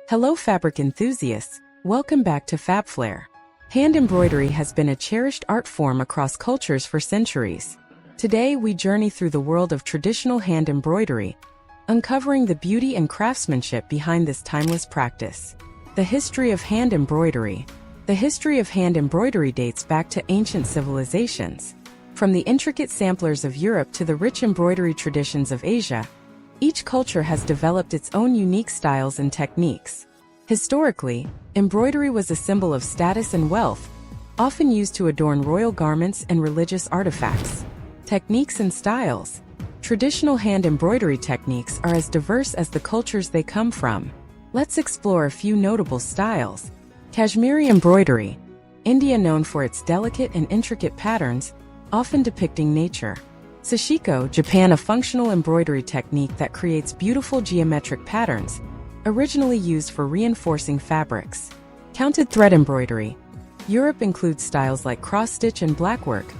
Hello fabric enthusiasts, welcome back to FabFlair. Hand embroidery has been a cherished art form across cultures for centuries. Today we journey through the world of traditional hand embroidery, uncovering the beauty and craftsmanship behind this timeless practice. The history of hand embroidery. The history of hand embroidery dates back to ancient civilizations. From the intricate samplers of Europe to the rich embroidery traditions of Asia, each culture has developed its own unique styles and techniques. Historically, embroidery was a symbol of status and wealth, often used to adorn royal garments and religious artifacts. Techniques and styles. Traditional hand embroidery techniques are as diverse as the cultures they come from. Let's explore a few notable styles. Kashmiri embroidery. India known for its delicate and intricate patterns, often depicting nature. Sashiko, Japan, a functional embroidery technique that creates beautiful geometric patterns, originally used for reinforcing fabrics. Counted thread embroidery. Europe includes styles like cross-stitch and blackwork,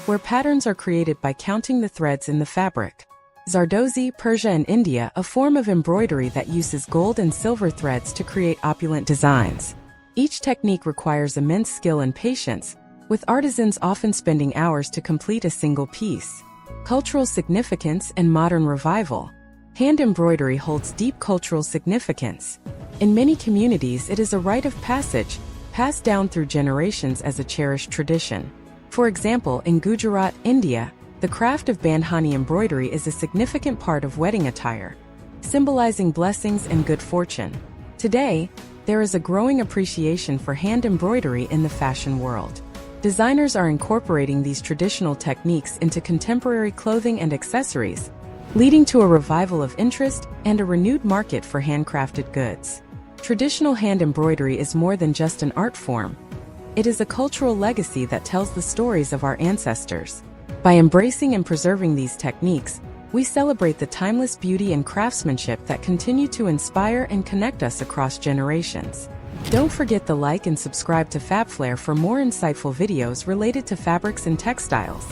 where patterns are created by counting the threads in the fabric. Zardozi, Persia and India, a form of embroidery that uses gold and silver threads to create opulent designs. Each technique requires immense skill and patience, with artisans often spending hours to complete a single piece. Cultural significance and modern revival. Hand embroidery holds deep cultural significance. In many communities, it is a rite of passage, passed down through generations as a cherished tradition. For example, in Gujarat, India, the craft of bandhani embroidery is a significant part of wedding attire, symbolizing blessings and good fortune. Today, there is a growing appreciation for hand embroidery in the fashion world. Designers are incorporating these traditional techniques into contemporary clothing and accessories, leading to a revival of interest and a renewed market for handcrafted goods. Traditional hand embroidery is more than just an art form. It is a cultural legacy that tells the stories of our ancestors. By embracing and preserving these techniques, we celebrate the timeless beauty and craftsmanship that continue to inspire and connect us across generations. Don't forget to like and subscribe to FabFlair for more insightful videos related to fabrics and textiles.